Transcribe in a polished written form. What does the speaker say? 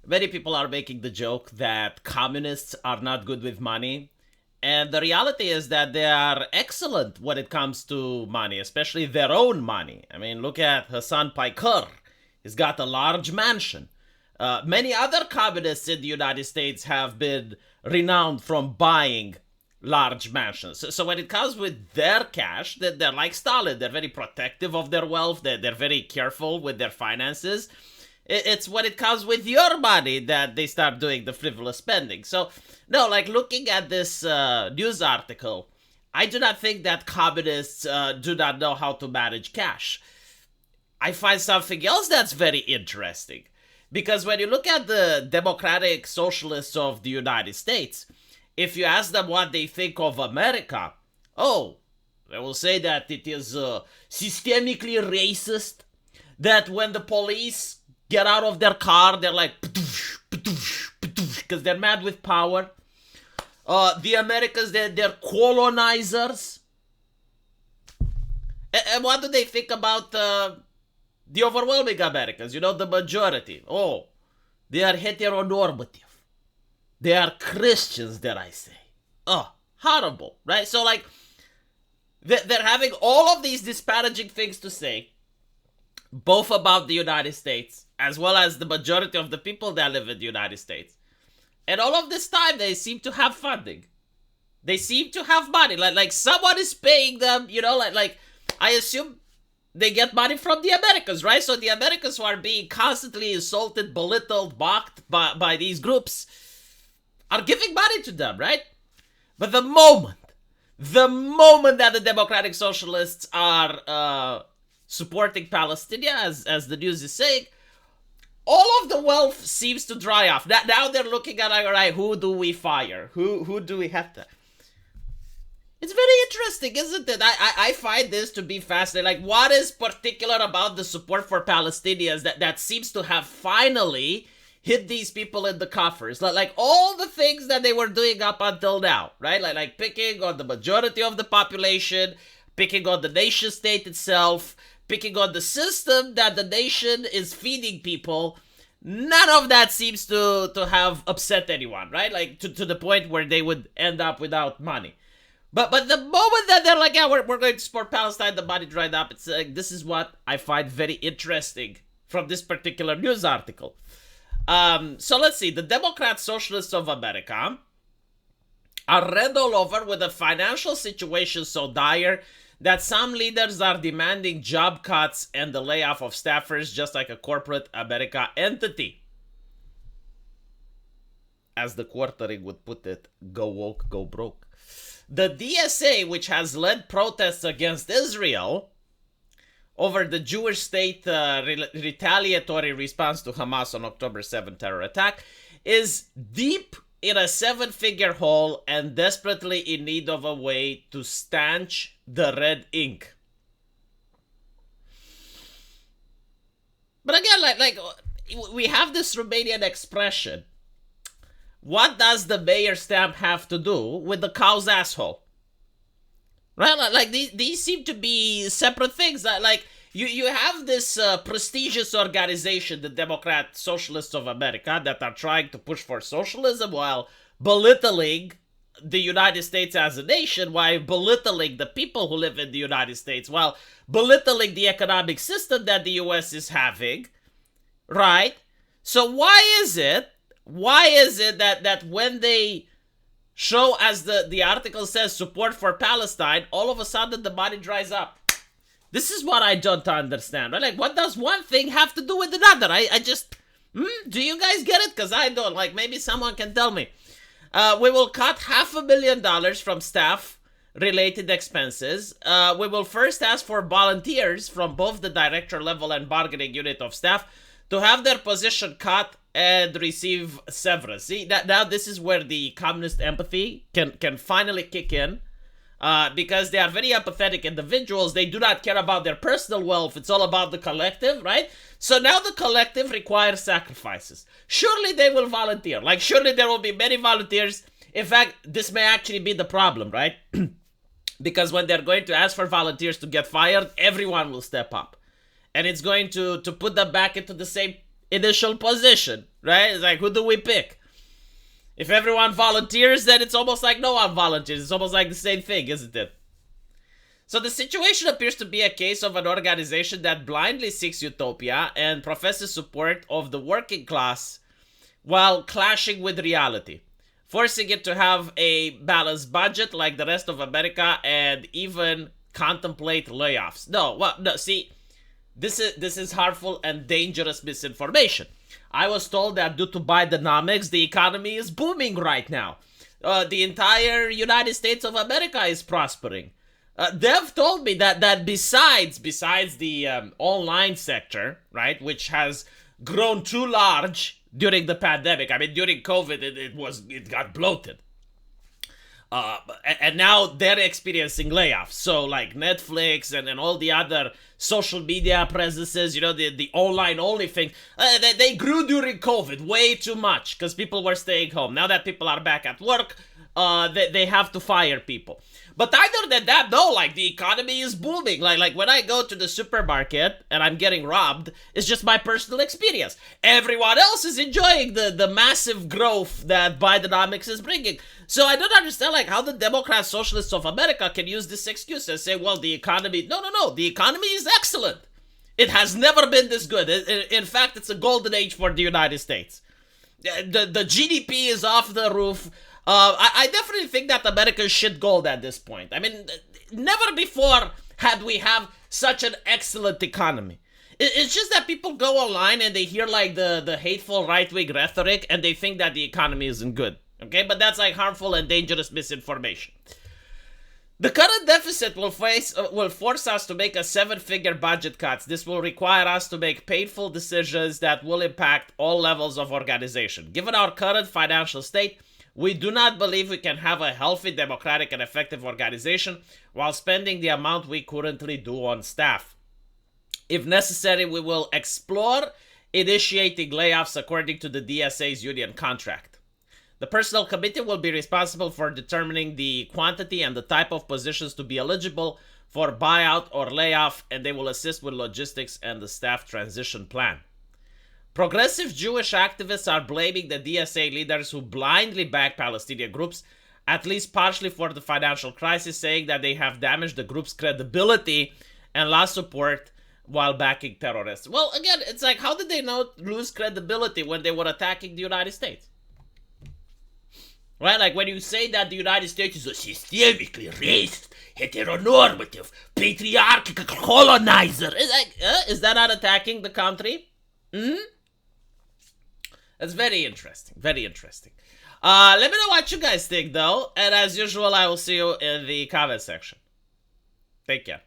Many people are making the joke that communists are not good with money. And the reality is that they are excellent when it comes to money, especially their own money. I mean, look at Hassan Piker. He's got a large mansion. Many other communists in the United States have been renowned from buying large mansions. So when it comes with their cash, they're like Stalin. They're very protective of their wealth. They're very careful with their finances. It's when it comes with your money that they start doing the frivolous spending. So, no, like looking at this news article, I do not think that communists do not know how to manage cash. I find something else that's very interesting. Because when you look at the democratic socialists of the United States, if you ask them what they think of America, oh, they will say that it is systemically racist, that when the police get out of their car, they're like, because they're mad with power. The Americans, they're colonizers. And what do they think about the overwhelming Americans? You know, the majority. Oh, they are heteronormative. They are Christians, dare I say. Oh, horrible, right? So, like, they're having all of these disparaging things to say, both about the United States, as well as the majority of the people that live in the United States. And all of this time, they seem to have funding. They seem to have money. Like someone is paying them, you know, like I assume they get money from the Americans, right? So the Americans who are being constantly insulted, belittled, mocked by these groups are giving money to them, right? But the moment that the Democratic Socialists are supporting Palestinians, as the news is saying, all of the wealth seems to dry off. Now they're looking at, all right, who do we fire? Who do we have to... It's very interesting, isn't it? I find this to be fascinating. Like, what is particular about the support for Palestinians that seems to have finally hit these people in the coffers? Like all the things that they were doing up until now, right? Like picking on the majority of the population, picking on the nation state itself, picking on the system that the nation is feeding people. None of that seems to have upset anyone, right? Like to the point where they would end up without money. But the moment that they're like, yeah, we're going to support Palestine, the money dried up. It's like, this is what I find very interesting from this particular news article. So let's see. The Democrat Socialists of America are red all over with a financial situation so dire that some leaders are demanding job cuts and the layoff of staffers, just like a corporate America entity. As the Quartering would put it, go woke, go broke. The DSA, which has led protests against Israel over the Jewish state retaliatory response to Hamas on October 7th terror attack, is deep in a seven-figure hole and desperately in need of a way to stanch the red ink. But again, like we have this Romanian expression. What does the mayor stamp have to do with the cow's asshole? Right? Like these seem to be separate things. Like you have this prestigious organization, the Democrat Socialists of America, that are trying to push for socialism while belittling the United States as a nation, while belittling the people who live in the United States, while belittling the economic system that the US is having, right? So why is it that when they show, as the article says, support for Palestine, all of a sudden the money dries up? This is what I don't understand, right? Like, what does one thing have to do with another? I just, do you guys get it? Because I don't. Like, maybe someone can tell me. We will cut $500,000 from staff-related expenses. We will first ask for volunteers from both the director level and bargaining unit of staff to have their position cut and receive severance. See, now this is where the communist empathy can finally kick in. Because they are very empathetic individuals. They do not care about their personal wealth. It's all about the collective, right? So now the collective requires sacrifices. Surely they will volunteer. Like, surely there will be many volunteers. In fact, this may actually be the problem, right? Because when they're going to ask for volunteers to get fired, everyone will step up. And it's going to put them back into the same initial position, right? It's like, who do we pick? If everyone volunteers, then it's almost like no one volunteers. It's almost like the same thing, isn't it? So the situation appears to be a case of an organization that blindly seeks utopia and professes support of the working class while clashing with reality, forcing it to have a balanced budget like the rest of America and even contemplate layoffs. No, see, this is harmful and dangerous misinformation. I was told that due to Bidenomics, the economy is booming right now. The entire United States of America is prospering. They've told me that besides the online sector, right, which has grown too large during the pandemic. I mean, during COVID, it got bloated. And now they're experiencing layoffs. So like Netflix and all the other social media presences, the online only thing, they grew during COVID way too much because people were staying home. Now that people are back at work, they have to fire people. But other than that, no, like the economy is booming. Like when I go to the supermarket and I'm getting robbed, it's just my personal experience. Everyone else is enjoying the massive growth that Bidenomics is bringing. So I don't understand like how the Democrat Socialists of America can use this excuse and say, well, the economy, no, the economy is excellent. It has never been this good. In fact, it's a golden age for the United States. The GDP is off the roof. I definitely think that America should gold at this point. I mean, never before had we have such an excellent economy. It's just that people go online and they hear like the hateful right-wing rhetoric and they think that the economy isn't good. Okay, but that's like harmful and dangerous misinformation. The current deficit will force us to make a 7-figure budget cuts. This will require us to make painful decisions that will impact all levels of organization. Given our current financial state, we do not believe we can have a healthy, democratic, and effective organization while spending the amount we currently do on staff. If necessary, we will explore initiating layoffs according to the DSA's union contract. The Personnel Committee will be responsible for determining the quantity and the type of positions to be eligible for buyout or layoff, and they will assist with logistics and the staff transition plan. Progressive Jewish activists are blaming the DSA leaders who blindly back Palestinian groups, at least partially for the financial crisis, saying that they have damaged the group's credibility and lost support while backing terrorists. Well, again, it's like, how did they lose credibility when they were attacking the United States? Right? Like when you say that the United States is a systemically racist, heteronormative, patriarchal colonizer, it's like, is that not attacking the country? That's very interesting. Very interesting. Let me know what you guys think, though. And as usual, I will see you in the comment section. Take care.